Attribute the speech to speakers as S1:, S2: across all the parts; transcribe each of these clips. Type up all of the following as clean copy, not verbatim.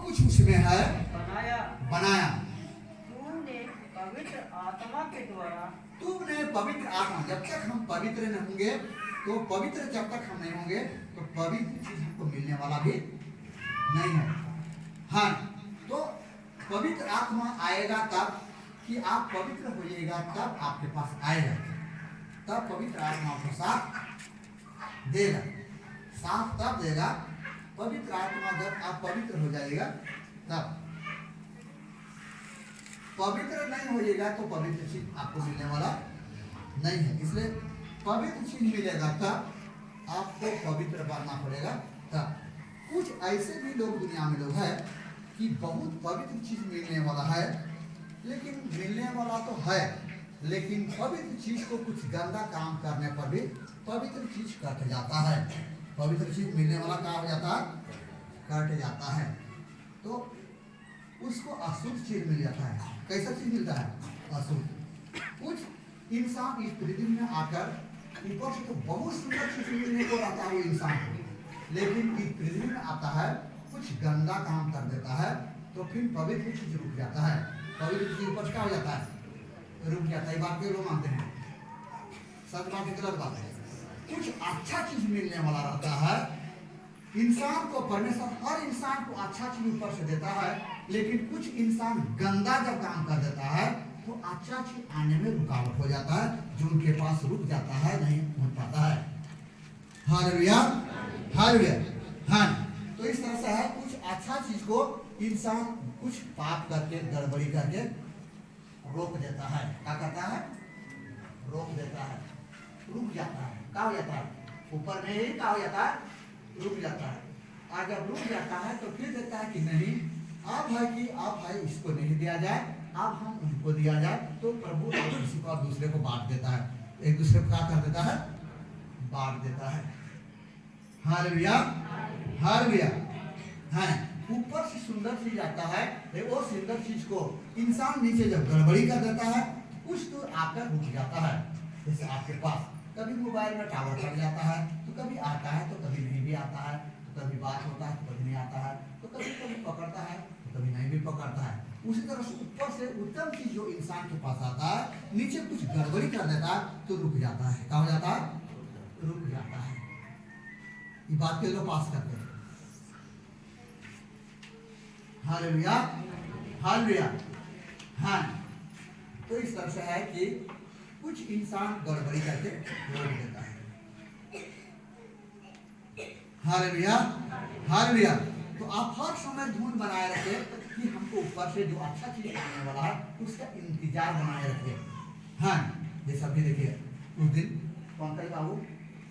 S1: कुछ उसमें है बनाया।
S2: तुमने पवित्र आत्मा के द्वारा
S1: तुमने पवित्र आत्मा, जब तक हम पवित्र नहीं होंगे तो पवित्र जब तक हम नहीं होंगे तो पवित्र चीज हमको मिलने वाला भी नहीं है। हाँ, तो पवित्र आत्मा आएगा तब कि आप पवित्र होइएगा, तब आपके पास आएगा, तब पवित्र आत्मा आपको साथ देगा। साथ तब देगा पवित्र आत्मा जब आप पवित्र हो जाएगा तब। पवित्र नहीं होइएगा तो पवित्र चीज आपको मिलने वाला नहीं है। इसलिए पवित्र चीज मिलेगा तब आपको पवित्र बनना पड़ेगा तब। कुछ ऐसे भी लोग दुनिया में लोग हैं कि बहुत पवित्र चीज मिलने वाला है, लेकिन मिलने वाला तो है, लेकिन पवित्र चीज को कुछ गंदा काम करने पर भी पवित्र चीज कट जाता है। पवित्र चीज मिलने वाला क्या हो जाता है? कट जाता है। तो उसको अशुद्ध चीज मिल जाता है। कैसा चीज मिलता है? अशुद्ध। कुछ इंसान इस पृथ्वी में आकर ऊपर से तो बहुत सुंदर चीज मिलने को रहता है वो इंसान को, लेकिन इस पृथ्वी में आता है कुछ गंदा काम कर देता है तो फिर पवित्र चीज रुक जाता है। पवित्र चीज ऊपर क्या हो जाता है? रुक जाता है। ये बात के लोग मानते हैं, सच बात है गलत बात है? कुछ अच्छा चीज मिलने वाला रहता है इंसान को। परमेश्वर हर इंसान को अच्छा चीज ऊपर से देता है, लेकिन कुछ इंसान गंदा जब काम कर देता है तो अच्छा चीज आने में रुकावट हो जाता है, जो उनके पास रुक जाता है, नहीं पहुंच पाता है। Hallelujah, hallelujah. हाँ, तो इस तरह से है, कुछ अच्छा चीज को इंसान कुछ पाप करके गड़बड़ी करके रोक देता है। क्या करता है? रोक देता है, रुक जाता है। क्या हो जाता है? ऊपर में ही क्या हो जाता है? रुक जाता है। और जब रुक जाता है तो फिर देखता है कि नहीं, अब है कि अब है इसको नहीं दिया जाए, अब हम उनको दिया जाए। तो प्रभु किसी को दूसरे को बांट देता है, एक दूसरे को क्या कर देता है? बांट देता है। Hallelujah, hallelujah. हाँ, ऊपर से सुंदर चीज आता है, वो सुंदर चीज को इंसान नीचे जब गड़बड़ी कर देता है कुछ दूर आकर रुक जाता है। जैसे आपके पास कभी मोबाइल में टावर चढ़ जाता है तो कभी आता है तो कभी नहीं भी आता है, तो कभी बात होता है तो कभी नहीं आता है, तो कभी कभी पकड़ता है तो कभी नहीं भी पकड़ता है। उसी तरह से ऊपर से उत्तम चीज जो इंसान के पास आता है, नीचे कुछ गड़बड़ी कर देता है तो रुक जाता है। क्या हो जाता है? रुक जाता है। ये बात के लोग पास करते हैं। Hallelujah, hallelujah. हाँ, तो इस तरह से है कि कुछ इंसान गड़बड़ी करके रोक देता है। Hallelujah, hallelujah. तो आप हर समय धुन बनाए रखें कि हमको ऊपर से जो अच्छा चीज आने वाला है उसका इंतजार बनाए रखें। हाँ, जैसा अभी देखिए उस दिन पंकज बाबू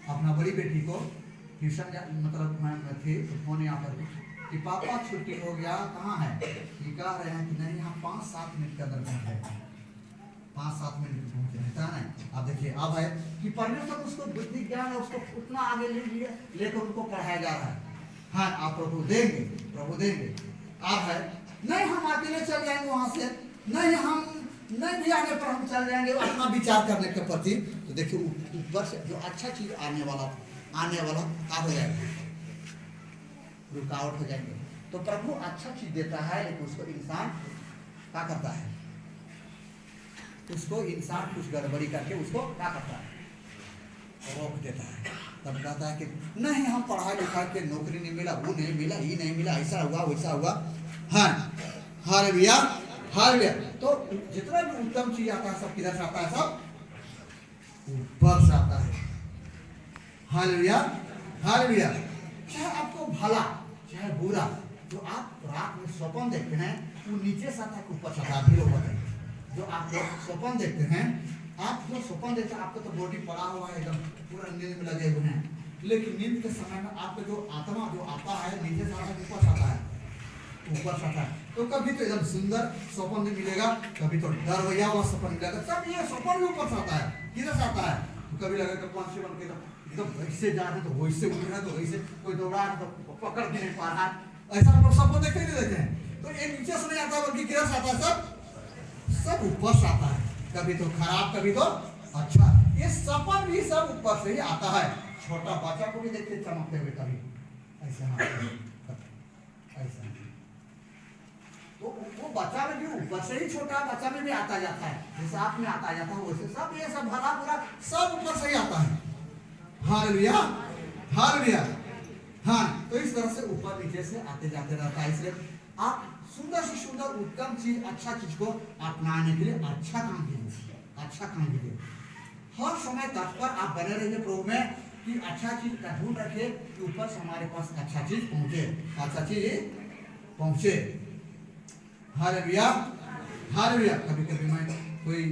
S1: अपना बड़ी बेटी को ट्यूशन मतलब मैं थे तो फोन यहाँ पर कि पापा छुट्टी हो गया, कहाँ है? ये कह रहे हैं कि नहीं, हम 5-7 मिनट के अंदर पहुँचे, 5-7 मिनट में पहुँचे हैं ना। अब देखिए अब है कि परमेश्वर उसको बुद्धि ज्ञान है, उसको उतना आगे ले लिए लेकर उनको पढ़ाया जा रहा है। हाँ, आप प्रभु देंगे, प्रभु देंगे। अब है नहीं, हम अकेले चल जाएंगे वहाँ से, नहीं हम नहीं भी आने पर हम चल जाएंगे अपना विचार करने के प्रति। तो देखिए ऊपर से जो अच्छा चीज आने वाला क्या हो जाएगा? रुकावट हो जाएंगे। तो प्रभु अच्छा चीज देता है, लेकिन उसको इंसान क्या करता है? उसको इंसान कुछ गड़बड़ी करके उसको क्या करता है? रोक देता है। तब कहता है कि नहीं, हम पढ़ाई लिखाई के नौकरी नहीं मिला, वो नहीं मिला, ये नहीं मिला, ऐसा हुआ वैसा हुआ। हाँ, हालेलुया, हालेलुया। तो जितना भी उत्तम चीज आता है सब किधर से आता है? सब ऊपर से आता है। Hallelujah, hallelujah. चाहे आपको भला चाहे बुरा, जो आप रात में स्वप्न देखते हैं वो नीचे से आता है, ऊपर से आता है। भी लोग बताइए, जो आप स्वप्न देखते हैं, आप जो स्वप्न देखते हैं आपको तो बॉडी पड़ा हुआ है, एकदम पूरा नींद में लगे हुए हैं, लेकिन नींद के समय में आपका जो आत्मा जो आता है नीचे से आता है, ऊपर से आता है, ऊपर से आता है। तो कभी तो एकदम सुंदर स्वप्न भी मिलेगा, कभी तो डर भैया वाला स्वप्न मिलेगा। सब ये स्वप्न भी ऊपर से आता है। किधर से आता है? तो कभी लगेगा पंछी बन के एकदम वैसे जा रहे तो वैसे उड़ रहे तो वैसे, कोई दौड़ा रहा तो पकड़ के नहीं पा रहा है। ऐसा हम लोग सबको देखते नहीं देते हैं। तो ये नीचे से नहीं आता बल्कि किधर से आता है? सब ऊपर से आता है। कभी तो खराब, कभी तो अच्छा। ये सपन भी सब ऊपर से ही आता है। छोटा बच्चा को भी देखते चमकते हुए, कभी ऐसे ऐसा वो बच्चा में भी ऊपर से ही छोटा बच्चा में भी आता जाता है, जैसे आप में आता जाता है वैसे सब ये सब भला बुरा सब ऊपर से ही आता है। Hallelujah hallelujah. हाँ, तो इस तरह से ऊपर नीचे से आते जाते रहता है। इसलिए आप सुंदर से सुंदर उत्तम चीज अच्छा चीज को अपनाने के लिए अच्छा काम कीजिए, अच्छा काम कीजिए। हर समय तत्पर आप बने रहिए प्रभु में कि अच्छा चीज का ढूंढ रखे कि ऊपर से हमारे पास अच्छा चीज पहुंचे, अच्छा चीज पहुंचे। Hallelujah hallelujah. कभी कभी मैं कोई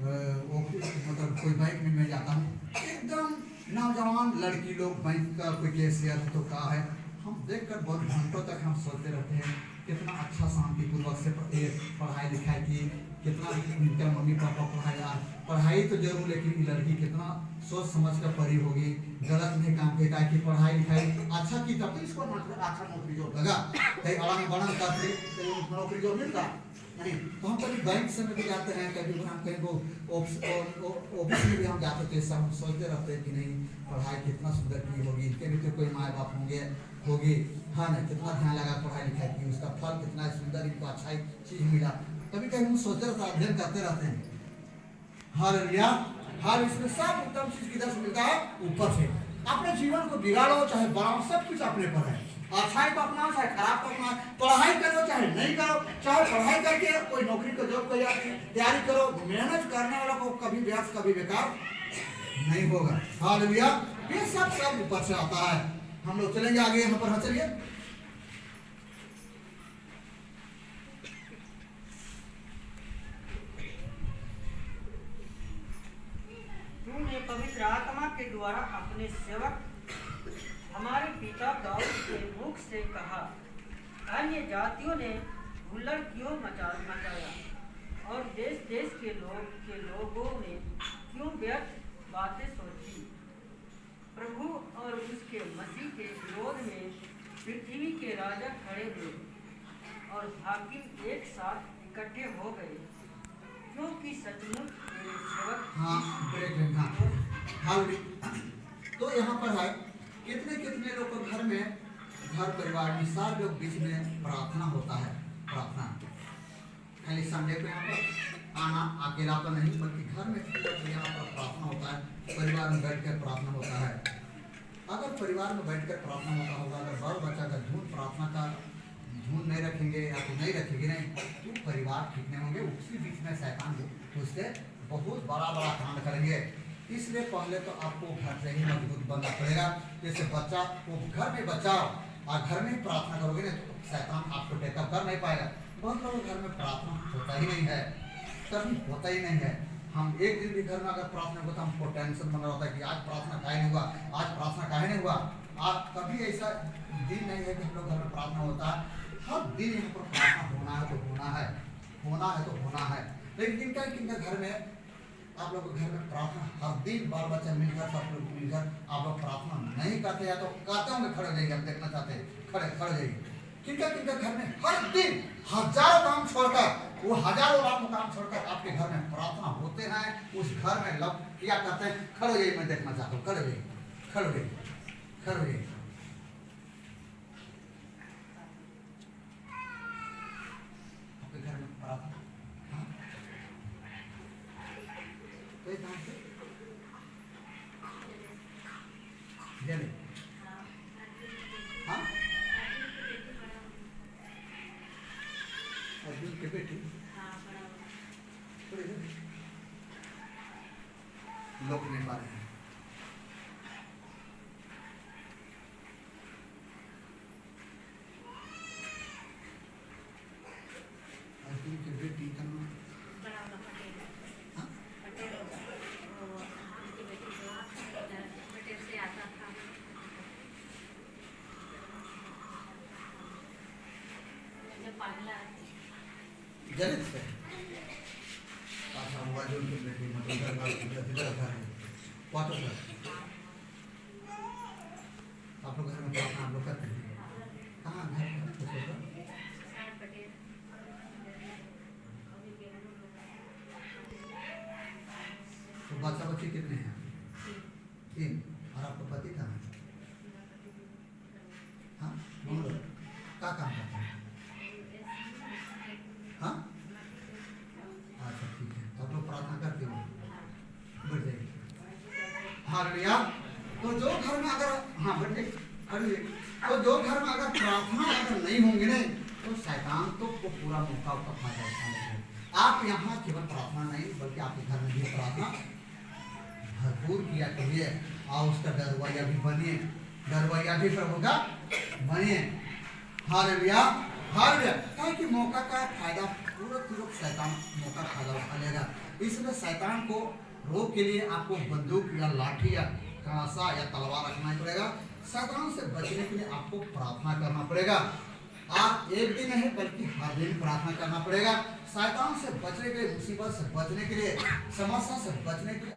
S1: मतलब कोई बैंक में मैं जाता हूँ, एकदम नौजवान लड़की लोग बैंक का कोई कैशियर तो का है, हम देखकर बहुत घंटों तक हम सोचते रहते हैं कितना अच्छा शांतिपूर्वक से पढ़ाई लिखाई की, कितना उनका मम्मी पापा पढ़ाया, पढ़ाई तो जरूर लेकिन ये लड़की कितना सोच समझ कर पढ़ी होगी, गलत नहीं काम किया कि पढ़ाई लिखाई अच्छा की तब तो इसको अच्छा नौकरी जॉब लगा, कहीं अड़ंग बड़ंग करते तो नौकरी जॉब मिलता नहीं। तो हम कभी बैंक से में भी जाते हैं, कभी हम कहीं को ऑफिस में भी हम जाते थे, सब हम सोचते रहते हैं कि नहीं पढ़ाई कितना सुंदर की होगी, इनके भी तो कोई माँ बाप होगी, हाँ ना, कितना ध्यान लगा पढ़ाई लिखाई की, उसका फल कितना सुंदर, इनको अच्छा चीज मिला। कभी कभी हम सोचते रहते हैं, अध्ययन करते रहते हैं। हालेलुया। हर इसमें सब उत्तम चीज किधर से मिलता है? ऊपर से। अपने जीवन को बिगाड़ो चाहे बढ़ाओ, सब कुछ अपने पर है। अच्छाई को अपनाओ चाहे खराब को अपनाओ, पढ़ाई करो चाहे नहीं करो, चाहे पढ़ाई करके कोई नौकरी को जॉब को तैयारी करो, मेहनत करने वालों को कभी व्यर्थ कभी बेकार नहीं होगा। हालेलुया। ये सब ऊपर से आता है। हम लोग चलेंगे आगे, यहाँ पर चलिए।
S2: तूने पवित्र आत्मा के द्वारा अपने सेवक हमारे पिता दाऊद के मुख से कहा, अन्य जातियों ने हुल्लड़ क्यों मचाया और देश देश के लोगों ने क्यों व्यर्थ बातें सोची। प्रभु और उसके मसीह के विरोध में पृथ्वी के राजा खड़े हुए और हाकिम एक साथ इकट्ठे हो गए, क्योंकि सचमुच मेरे सेवक।
S1: हाँ, तो यहाँ पर है कितने कितने लोग को घर में, घर परिवार में सब लोग बीच में प्रार्थना होता है। प्रार्थना खाली संडे को यहाँ पर आना अकेला तो नहीं, बल्कि घर में यहाँ पर प्रार्थना होता है, परिवार में बैठकर प्रार्थना होता है। अगर परिवार में बैठकर प्रार्थना होता होगा, अगर बाल बच्चा का धुन प्रार्थना का धुन नहीं रखेंगे या तो नहीं रखेंगे नहीं, तो परिवार ठीक नहीं होंगे। उसी बीच में शैतान उससे बहुत बड़ा बड़ा कांड करेंगे। इसलिए पहले तो आपको घर से ही मजबूत बनना पड़ेगा। जैसे बच्चा को घर में बचाओ और घर में प्रार्थना करोगे ना, तो शैतान आपको टेकअप कर नहीं पाएगा। बहुत लोगों घर में प्रार्थना होता ही नहीं है, कभी होता ही नहीं है। हम एक दिन भी घर में अगर प्रार्थना होता, हमको टेंशन बना होता है कि आज प्रार्थना काहे नहीं हुआ, आज प्रार्थना काहे नहीं हुआ। आज कभी ऐसा दिन नहीं है कि हम लोग घर में प्रार्थना होता है। हर दिन यहाँ पर प्रार्थना होना है तो होना है, होना है तो होना है। लेकिन किनका घर में आप लोग घर में प्रार्थना हर दिन बाल बच्चा मिलकर सब लोग मिलकर आप लोग प्रार्थना नहीं करते या तो कहते होंगे खड़े जाइए, हम देखना चाहते हैं खड़े जाइए। किनका घर में हर दिन हजारों काम छोड़कर, वो हजारों काम छोड़कर आपके घर में प्रार्थना होते हैं। उस घर में लोग क्या करते हैं? खड़े जाइए, मैं देखना चाहता हूँ, खड़े जाइए। आपके घर में प्रार्थना हाँ, अर्जुन के बेटी लोग नहीं पा रहे हैं। अर्जुन की बेटी का नाम जनित से अच्छा, अर्जुन की बेटी मतलब वाटर आप लोग घर में प्रार्थना आप लोग करते हैं? कहाँ घर तो बच्चा बच्ची कितने हैं? 3। और आपका पति कहाँ है? हाँ, क्या काम करते हैं? हाँ अच्छा ठीक है, तो आप लोग प्रार्थना करते हो, बढ़ जाइए। हालेलुया। तो जो घर में अगर हाँ बढ़ जाइए, तो जो घर में अगर प्रार्थना अगर नहीं होंगे ना, तो शैतान तो को पूरा मौका का फायदा उठाने। आप यहाँ केवल प्रार्थना नहीं बल्कि आपके घर में भी प्रार्थना भरपूर किया करिए, और उसका डरवाइया भी बनिए, डरवाइया भी प्रभु का बनिए। Hallelujah hallelujah. ताकि मौका का फायदा पूरा शैतान मौका फायदा उठा लेगा। इसलिए शैतान को रोक के लिए आपको बंदूक या लाठी या कांसा या तलवार रखना पड़ेगा। शैतान से बचने के लिए आपको प्रार्थना करना पड़ेगा। आप एक दिन नहीं बल्कि हर दिन प्रार्थना करना पड़ेगा। शैतान से बचने के लिए, मुसीबत से बचने के लिए, समस्या से बचने के लिए